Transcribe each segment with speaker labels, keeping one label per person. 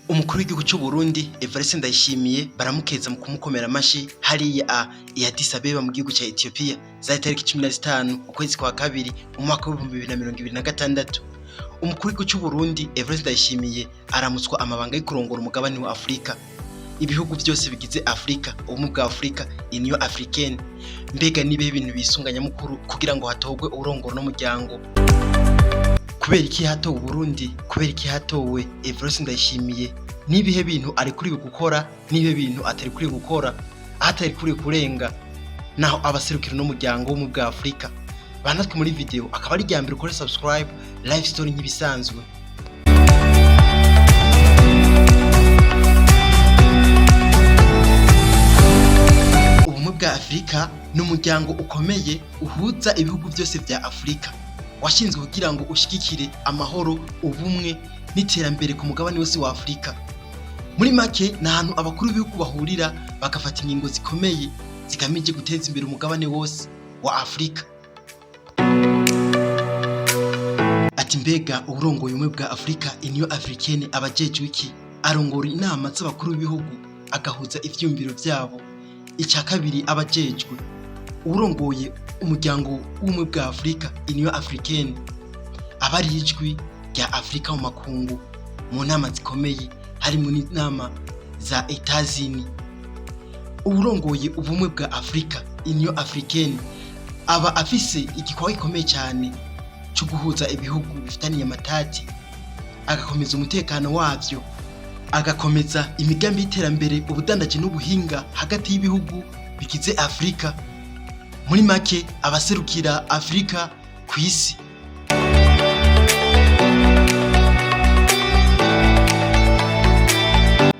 Speaker 1: Umukuru w'igihugu cy'u Burundi Evariste Ndayishimiye baramukeza mu kumukomera amashi hariya i Addis Abeba mu gihugu cya Ethiopia za tariki 15 ukwezi kwa kabiri mu mwaka wa 2026. Umukuru w'igihugu cy'u Burundi Evariste Ndayishimiye aramutswa amabanga yo kurongora umugabane wa Afrika. Ibihugu byose bigize Afrika, ubumwe bwa Afrika, Union Africaine. Mbega nibe ibintu bisunganya mukuru kugira ngo hatogwe urongoro n'umuryango. Kubera iki hatowe Burundi, kubera iki hatowe Evariste Ndayishimiye, nibihe bintu ari kuri gukora, nibihe bintu atari kuri gukora, atari kuri kurenga naho abaserukira n'umuryango wo mu bwa Afrika. Banatwe muri video akaba ari ryambere ukore subscribe, live story nkibisanzwe. Ubumwe bwa Afrika n'umuryango ukomeye uhuza ibihugu byose bya Afrika. Washinzwe kugira ngo ushigikire amahoro, ubumwe n'iterambere ku mugabane wose wa Afrika. Muri make nahantu abakuru b'ibihugu bahurira bagafata ingingo zikomeye zigamije guteza imbere umugabane wose wa Afrika. Ati mbega urongoye umwe bwa Afrika, Union Africaine abajejwe iki? Arongora inama z'abakuru b'ibihugu agahuza ivyumviro byabo. Icya kabiri abajejwe urongoye umuryango w'umwe bwa Afrika, Union Africaine, abari ijwi rya Afrika mu makungu mu nama zikomeye harimo n'inama za Etats-Unis. Urongoye ubumwe bwa Afrika, Union Africaine, aba afise igikorwa gikomeye cyane cyo guhuza ibihugu bifitaniye amatati, agakomeza umutekano wavyo, agakomeza imigambi y'iterambere, ubudandaji n'ubuhinga hagati y'ibihugu bigize Afrika. Muri make abaserukira Afrika ku isi.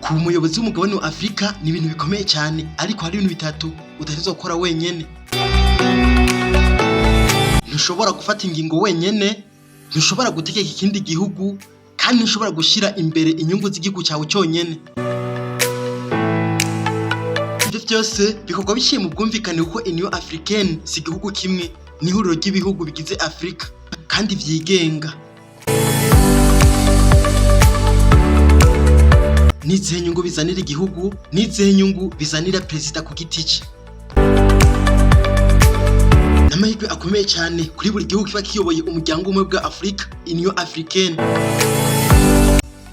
Speaker 1: Ku muyobozi w'umugabane wa Afrika ni ibintu bikomeye cyane, ariko hari ibintu bitatu udateze gukora wenyene. Ntushobora gufata ingingo wenyene, ntushobora gutegeka ikindi gihugu, kandi ntushobora gushira imbere inyungu z'igihugu cyawe cyonyene. Byose bikorwa biciye mu bwumvikane kuko Union Africaine si igihugu kimwe, ni ihuriro ry'ibihugu bigize Afrika kandi vyigenga. Nizihe nyungu bizanira igihugu, nizihe nyungu bizanira perezida ku giti cye. N'amahirwe akomeye cyane kuri buri gihugu kiba kiyoboye umuryango umwe bwa Afrika, Union Africaine.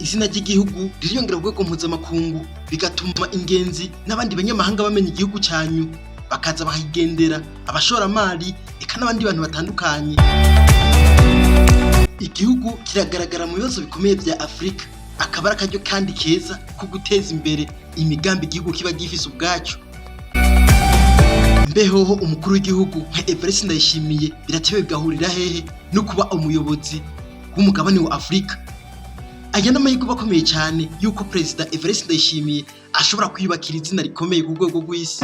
Speaker 1: Izina ry'igihugu ririyongera ku rwego mpuzamakungu, bigatuma ingenzi n'abandi banyamahanga bamenya igihugu cyanyu, bakaza bakigendera, abashoramari eka n'abandi bantu batandukanye. Igihugu kiragaragara mu bibazo bikomeye bya Afrika, akaba ari akaryo kandi keza ko guteza imbere imigambi igihugu kiba gifise ubwacyo. Mbehoho umukuru w'igihugu nka Evariste Ndayishimiye biratewe bigahurira hehe no kuba umuyobozi w'umugabane wa Afrika. Aya n'amahirwe bakomeye cyane yuko Perezida Evariste Ndayishimiye ashobora kwiyubakira izina rikomeye ku rwego rw'isi.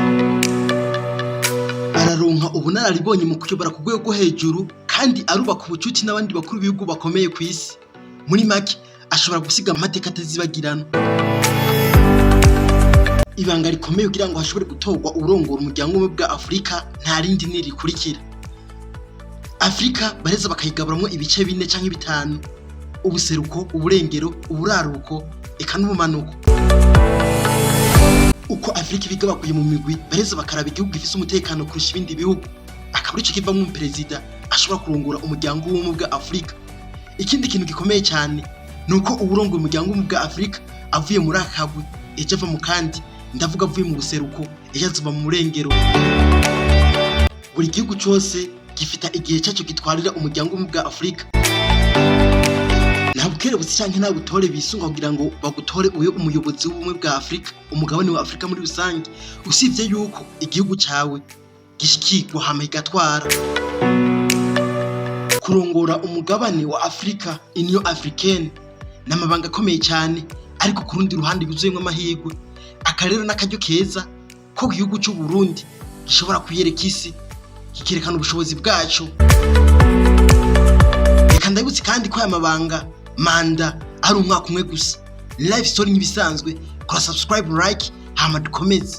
Speaker 1: Araronka ubunararibonye mu kuyobora ku rwego hejuru, kandi arubaka ubucuti n'abandi bakuru b'ibihugu bakomeye ku isi. Muri make ashobora gusiga amateka atazibagirana. Ibanga rikomeye kugira ngo hashobore gutorwa urongora umuryango umwe bwa Afrika nta rindi nirikurikira. Afrika bareza bakayigaburamwo ibice 4 canke 5: ubuseruko, uburengero, uburaruko eka n'ubumanuko. Uko Afrika ibigabakuye mu migwi, bareza bakaraba igihugu gifise umutekano kurusha ibindi bihugu, akaburi cyo kivamwo umuperezida ashobora kurongora umuryango w'umwe bwa Afrika. Ikindi kintu gikomeye cyane nuko uburongo umuryango w'umwe bwa Afrika avuye muri akagwi ejo ava mu kandi, ndavuga avuye mu buseruko ejo azuba mu murengero. Buri gihugu cyose gifita igihe cyacu gitwarira umuryango w'umwe bwa Afrika. Ntabukere busicanke nabutore bisunga kugira ngo bagutore uyo umuyobozi w'ubumwe bwa Afrika, umugabane wa Afrika muri rusange, usivye yuko igihugu cyawe gishikirwa hama igatwara. Kurongora umugabane wa Afrika, Union Africaine, n'amabanga akomeye cyane, ariko ku rundi ruhande bizuyemo amahirwe. Akarero n'akaryo keza ko igihugu cy'u Burundi gishobora kuyereka isi, kikerekana ubushobozi bwacu. Reka ndabutse kandi ko aya mabanga manda ari umwaka umwe gusa. Live story nkibisanzwe, kora subscribe, like, hama dukomeze.